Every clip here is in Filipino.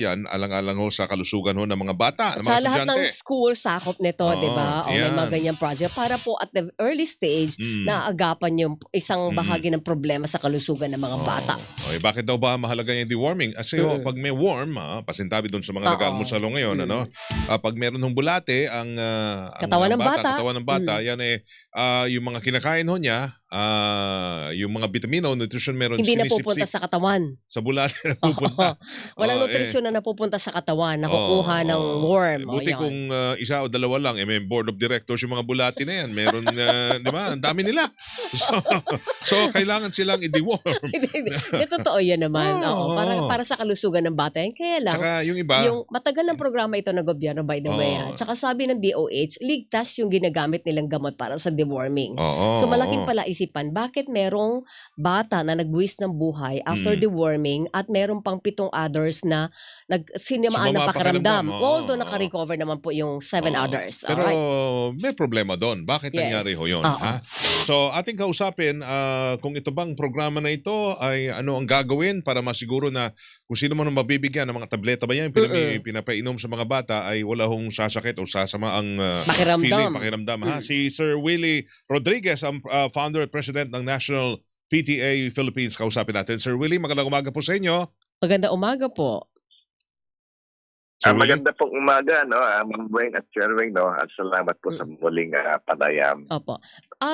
yan, alang-alang ho sa kalusugan ho ng mga bata, At ng mga saka lahat ng estudyante. school sakop nito, 'di Oo, ba? O may mga yan. ganyang project para po at the early stage Mm. naaagapan yung isang Mm. bahagi ng problema sa kalusugan ng mga bata. Oh, bakit daw ba mahalaga yung deworming? Kasi ho, pag Mm. may worm, pasintabi doon sa mga Oo. nag-aalmusal ho ngayon, ano, Mm. Pag meron hong bulate Katawan ang ng bata, bata. katawan ng bata, Mm. yan yung mga kinakain ho niya, yung mga bitamino, nutrition meron Hindi napupunta sinisipsip sa katawan. sa bulate Oo. napupunta. Walang Oo, nutrisyon na napupunta sa katawan, Oo, nakukuha ng oo. worm, o Buti kung, yon. isa o dalawa lang, may board of directors yung mga bulati na yan. Meron, 'di ba, ang dami nila. So so kailangan silang i-deworm. Hindi, hindi. Hindi, totoo yan naman, Oo, oo. Para oo. sa kalusugan ng bata yan. Kaya lang, Tsaka yung iba yung matagal ng programa ito ng gobyerno, by the way, oo, Tsaka sabi ng DOH, ligtas yung ginagamit nilang gamot para sa deworming. oo, So malaking oo. palaisipan, bakit merong bata na nagbuwis ng buhay after Mm. deworming at meron pang 7 others na sinamaan ng Sumama ang pakiramdam, pakiramdam. oo, Although oo. naka-recover naman po yung 7 Oo. others. Pero Alright? may problema do'n. Bakit nangyari ho Yes. 'yon, Oo. ha? So, ating kausapin, kung ito bang programa na ito ay ano ang gagawin para masiguro na kung sino man ang mabibigyan ng mga tableta ba 'yan, Mm. pinapainom sa mga bata ay wala hong sasakit o sasama ang, feeling, Pakiramdam. pakiramdam, ha? Mm. Si Sir Willie Rodriguez, ang, founder at president ng National PTA Philippines, kausapin natin. Sir Willie, magandang umaga po sa inyo. Magandang umaga po. Sir Willie? Maganda pong umaga, no, Ma'am Wayne at Sir Wayne, no, at salamat po sa muling panayam. Opo.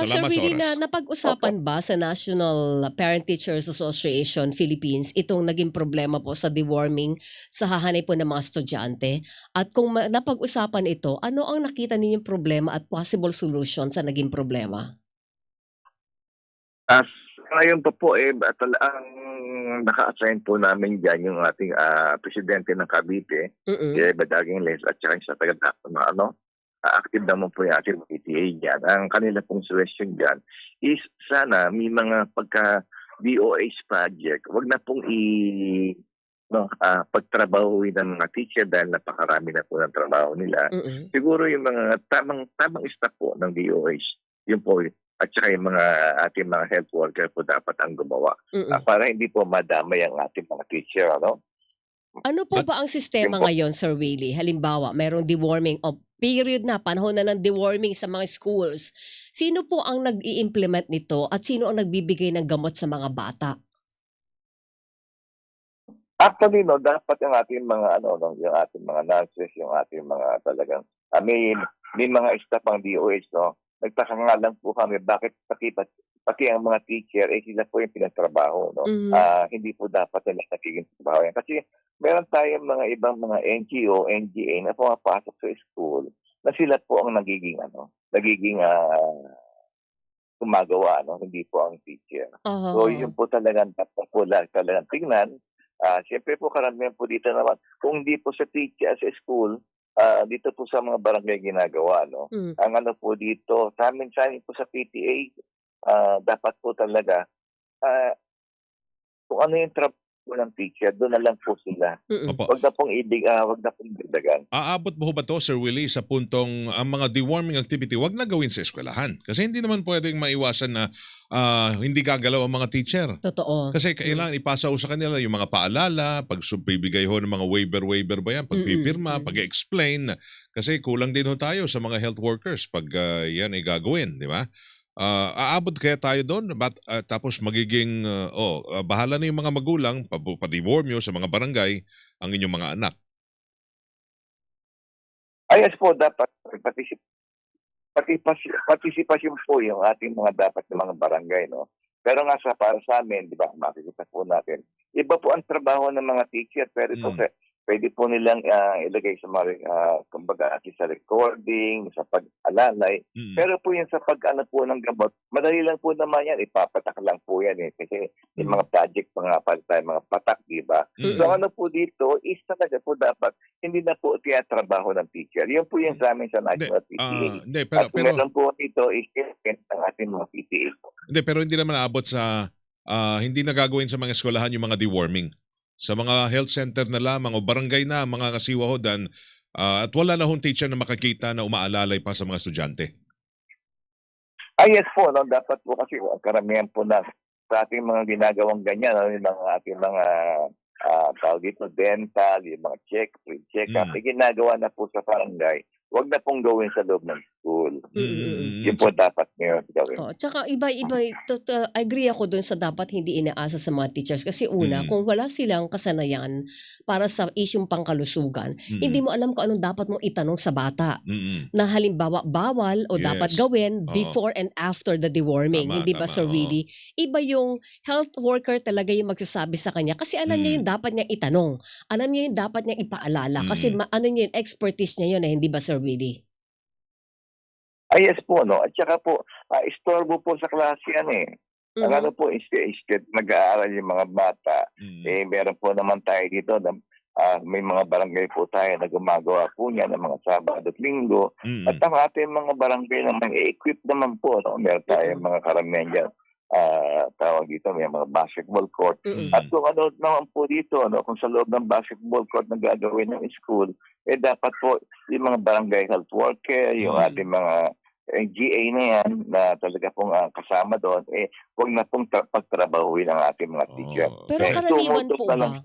Sir Salamat sa Willie, oras. napag-usapan ba sa National Parent Teachers Association Philippines itong naging problema po sa deworming sa hahanay po ng mga estudyante? At kung napag-usapan ito, ano ang nakita ninyong problema at possible solution sa naging problema? Ngayon po, ang naka-assign po namin dyan yung ating presidente ng Cavite, si Mm. Badaging Les, at saka yung sa taga active naman po yung ating PTA dyan. Ang kanila pong suggestion dyan is sana may mga pagka-DOH project, wag na pong pagtrabahuin ng mga teacher dahil napakarami na po ng trabaho nila. Mm. Siguro yung mga tamang staff po ng DOH, yun po, at saka yung mga ating mga health worker po dapat ang gumawa. Mm. Para hindi po madamay ang ating mga teacher, ano? Ano po ba ang sistema ngayon, Sir Willie? Halimbawa, merong deworming o period na, panahon na ng deworming sa mga schools. Sino po ang nag-i-implement nito at sino ang nagbibigay ng gamot sa mga bata? Actually, no, dapat yung ating mga yung ating mga nurses, yung ating mga talagang may mga staff ang DOH, no. Nagtaka nga lang po kami bakit pati ang mga teacher sila po yung pinatrabaho, no. Mhm. Hindi po dapat nila nagiging trabaho yan kasi meron tayong mga ibang mga NGO, NGA na pumapasok sa school na sila po ang nagiging gumagawa, no, hindi po ang teacher. So yun po talagang dapat po talagang tingnan. Siyempre po karamihan po dito naman, kung hindi po sa teacher, sa school, dito po sa mga barangay ginagawa, no? Mm. Ang ano po dito, sa amin po sa PTA, dapat po talaga, kung ano yung trabaho ng teacher, doon na lang po sila. Mm. Opo. Wag na pong dagdagan. Aabot mo ba to, Sir Willie, sa puntong ang mga deworming activity wag na gawin sa eskwelahan? Kasi hindi naman pwedeng maiwasan na hindi gagalaw ang mga teacher. Totoo. Kasi kailangan ipasa ho sa kanila yung mga paalala, pagbibigay ho ng mga waiver ba yan, pagpipirma, pag-explain. Kasi kulang din ho tayo sa mga health workers pag yan ay gagawin, di ba? Aabot kaya tayo doon tapos magiging bahala na yung mga magulang pa-deworm nyo sa mga barangay ang inyong mga anak. Yes po, dapat partisipasyon po yung ating mga dapat na mga barangay, no? Pero nga para sa amin, di ba, makikita po natin, iba po ang trabaho ng mga teacher, pero po pwede po nilang ilagay sa mga, kumbaga, sa recording, sa pag-alalay. Pero po yun sa pag-ano po ng gamot, madali lang po naman yan, ipapatak lang po yan kasi yung mga project, mga patak, di ba? So ano po dito, is talaga po dapat, hindi na po trabaho ng teacher. Yun po yung sa amin sa National PTA. At meron po dito is ang ating mga PTA po. Pero hindi naman aabot sa, hindi na gagawin sa mga eskwelahan yung mga deworming. Sa mga health center na lamang o barangay na mga kasiwa ho dan at wala na hong teacher na makakita na umaalalay pa sa mga estudyante. Yes po, no, dapat po kasi karamihan po na sa ating mga ginagawang ganyan, yung mga ating mga tawag dito, dental, yung mga pre-check-up, ginagawa na po sa barangay. Huwag na pong gawin sa loob ng school. Yun po dapat ngayon gawin. Oo, tsaka iba-iba agree ako dun sa dapat hindi inaasa sa mga teachers kasi una, kung wala silang kasanayan para sa isyung pangkalusugan, hindi mo alam kung anong dapat mong itanong sa bata. Na halimbawa, bawal o dapat Yes. gawin before and after the deworming. Tama, Hindi ba, tama, Sir oo. Willie? Iba yung health worker talaga yung magsasabi sa kanya kasi alam niya yung dapat niya itanong. Alam niya yung dapat niya ipaalala kasi ano niya yung expertise niya yun hindi ba, Sir Willie? Yes po, no? At saka po, istorbo po sa klase yan eh. Ang ano po, nag-aaral yung mga bata. Meron po naman tayo dito na may mga barangay po tayo na gumagawa po niya ng mga Sabado at Linggo. At ang ating mga barangay naman, equip naman po, no? Meron tayong mga karamihan dyan. Tawag dito, may mga basketball court. At kung ano naman po dito, no, kung sa loob ng basketball court na gagawin ng school, dapat po yung mga barangay health worker, yung ating mga GA na yan na talaga pong kasama doon, huwag na pong pagtrabahuin ang ating mga teacher. Pero karaniwan po ba?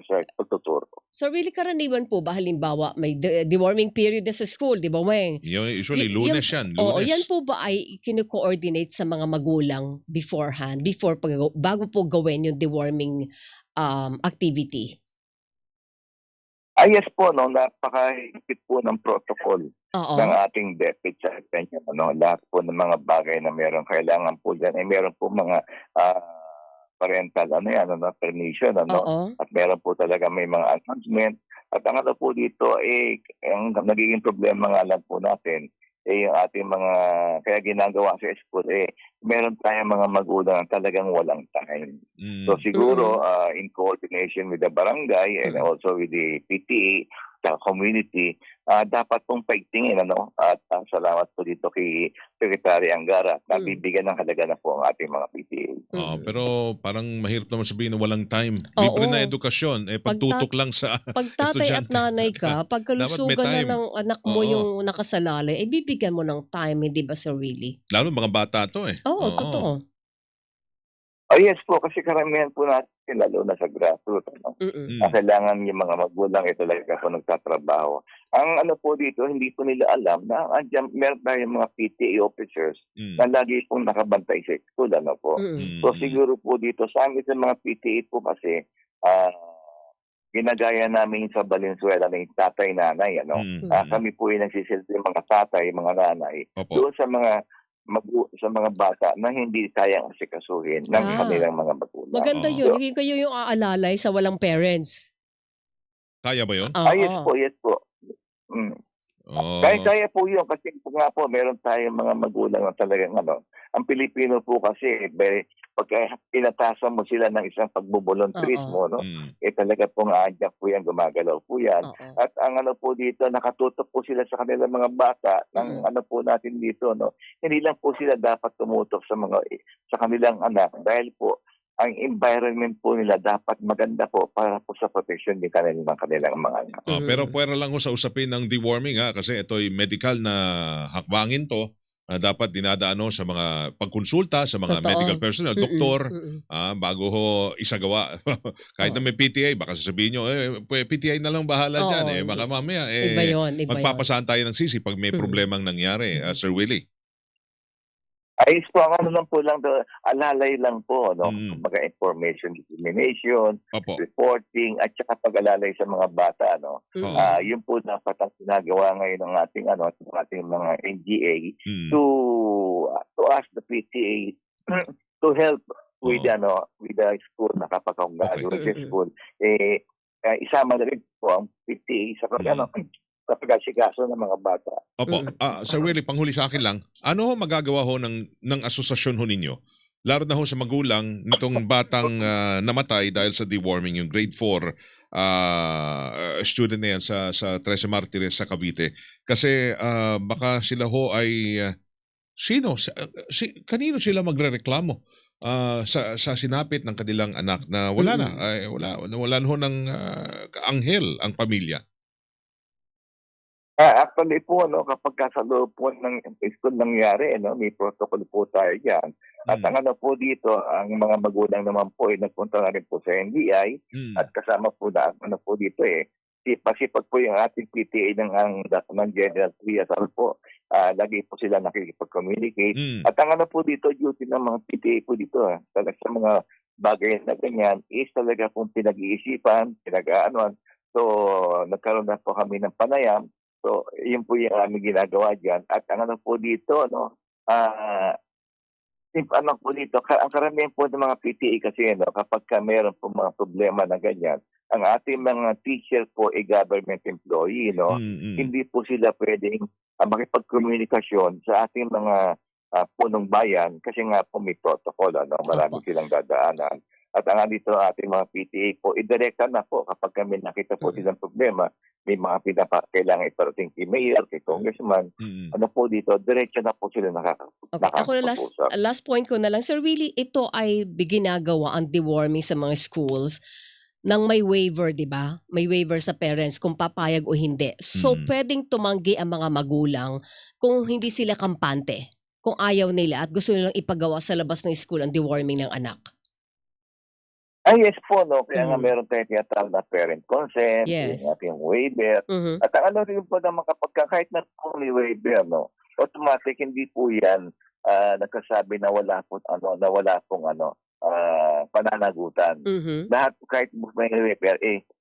Sa pagtuturo. So really karaniwan po ba halimbawa may deworming period na sa school, di ba, Weng? Usually Lunes yan. Lunes. Oo, yan po ba ay kino-coordinate sa mga magulang beforehand, bago po gawin yung deworming activity? Yes po, no, napaka-higpit po ng protocol ng ating DepEd sa kanya. No, lahat po ng mga bagay na meron kailangan po dyan. Meron po mga parental permission. At meron po talaga may mga announcement. At ang ano po dito, ang nagiging problema nga lang po natin, yung ating mga, kaya ginagawa sa school, meron tayong mga magulang na talagang walang time. So siguro, in coordination with the barangay and also with the PTA, the community, dapat pong paigtingin, at salamat po dito kay Secretary Angara, nabibigyan ng halaga na po ang ating mga PTA. Pero parang mahirap naman sabihin na walang time. Libre na edukasyon, pagtutok lang sa pag tatay at estudyante. nanay ka, pagkalusugan na ng anak mo yung nakasalalay, bibigyan mo ng time, hindi ba, Sir Willie? Lalo mga bata to Oo, totoo. Yes po, kasi karamihan po natin, lalo na sa grassroots, kailangan yung mga magulang talaga po nagtatrabaho. Ang ano po dito, hindi po nila alam na meron tayong mga PTA officers na lagi pong nakabantay sa school, po. So siguro po dito, sa amin sa mga PTA po kasi, ginagaya namin sa Valenzuela ng tatay-nanay, kami po yung nagsisilbi mga tatay, mga nanay, doon sa mga bata na hindi kayang asikasuhin ng kanilang mga magulang. Maganda yun. Hindi kayo yung aalalay sa walang parents. Kaya ba yun? Yes po. Kaya po yun kasi nga po meron tayong mga magulang na talagang ang Pilipino po kasi pagka inatasan mo sila ng isang pagboboluntarismo, talaga pong aadyak po yan, gumagalaw po yan. At ang po dito, nakatutok po sila sa kanilang mga bata ng po natin dito, hindi lang po sila dapat tumutok sa kanilang anak dahil po ang environment po nila dapat maganda po para po sa protection ng kanilang mga anak. Pero pwera lang sa usapin ng deworming kasi ito'y medical na hakbangin to. Dapat dinadaan sa mga pagkonsulta sa mga medical personnel, doktor, bago ho isagawa. Kahit na may PTA, baka sasabihin nyo, PTA na lang bahala dyan. Baka mamaya, iba yun. magpapasahan tayo ng sisi pag may problemang nangyari. Sir Willie. Ayos po, ang lang po lang, alalay lang po, mga information dissemination, reporting, at saka pag-alalay sa mga bata, yun po dapat ang ginagawa ngayon ng ating mga NGA to ask the PTA to help with the school na kapag gagawin sa school, isama na rin po ang PTA sa pag-asikaso ng mga bata. Sir Willie, panghuli sa akin lang, ano ho magagawa ho ng asosasyon ho ninyo? Lalo na ho sa magulang nitong batang namatay dahil sa deworming, yung grade 4 student na yan sa 13 Martires sa Cavite. Kasi baka sila ho ay kanino sila magrereklamo sa sinapit ng kanilang anak na wala na, wala ho ng anghel ang pamilya. Actually po, no, kapag sa loob po ng school nangyari, no, may protocol po tayo diyan. At ang ano po dito, ang mga magulang naman po ay nagpunta na rin po sa NBI Mm. at kasama po na ano po dito sipag po yung ating PTA ng General Triasal po. Lagi po sila nakikipag-communicate. Mm. At ang ano po dito, duty ng mga PTA po dito, talaga sa mga bagay na ganyan, is talaga pong pinag-iisipan, pinag-aanuan. So, nagkaroon na po kami ng panayam. So, yun po yung aming ginagawa dyan. At ang ano po dito, no, ano po dito, ang karamihan po ng mga PTA kasi, no, kapag meron po mga problema na ganyan, ang ating mga teacher po ay government employee, no, Mm. hindi po sila pwedeng makipagkomunikasyon sa ating mga punong bayan kasi nga po may protocol, ano, marami Opo. silang dadaanan. At ang dito ating mga PTA po, idirekta na po kapag kami nakita po silang problema, may mga kailangan iparating kay Mayor, kay Congressman, Mm. ano po dito, diretso na po sila Okay, ako na nakakapag-usap. last point ko na lang. Sir Willie, ito ay ginagawa ang deworming sa mga schools nang may waiver, di ba? May waiver sa parents kung papayag o hindi. So, Mm. pwedeng tumanggi ang mga magulang kung hindi sila kampante. Kung ayaw nila at gusto nilang ipagawa sa labas ng school ang deworming ng anak. Yes po, no, kaya nga Mm. meron tayong tinatawag na parent consent, Yes. yung ating waiver. Mhm. At ang ano rin po naman kahit na po may waiver, no, automatic hindi po yan nagsasabi na wala pong pananagutan. Mhm. Lahat kahit may waiver,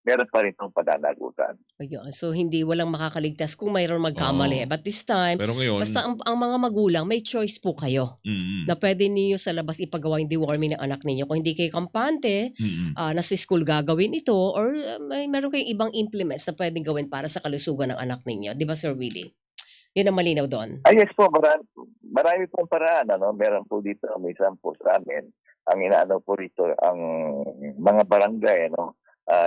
meron pa rin itong pananagutan. Ayun. So, walang makakaligtas kung mayroon magkamali. Oo. But this time, Pero ngayon, basta ang mga magulang, may choice po kayo mm. na pwede niyo sa labas ipagawa yung deworming ng anak ninyo. Kung hindi kayo kampante, Mm. na sa school gagawin ito or meron kayong ibang implements na pwedeng gawin para sa kalusugan ng anak ninyo. Di ba, Sir Willie? Yun ang malinaw doon. Yes po, marami pong paraan. Ano? Meron po dito, may sample sa amin. Ang inaano po rito, ang mga barangay, ano?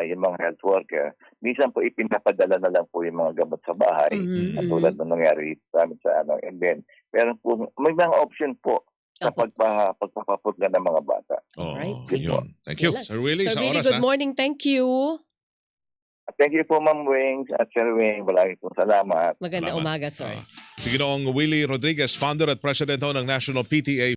Yung mga health worker, minsan po ipinapadala na lang po yung mga gamot sa bahay, Mhm, katulad ng nangyari sa amin sa ano. And then, may mga option po sa Opo. pagpapaputla ng mga bata. Oo, Alright, sige yun. Thank you, Yun lang. Sir Willie, Sir sa Willie, oras. good morning. Thank you. Thank you po, Ma'am Wings at Sir Wing. Maraming pong salamat. Magandang Salamat. umaga, sir. Si Ginoong Willie Rodriguez, founder at president ho ng National PTA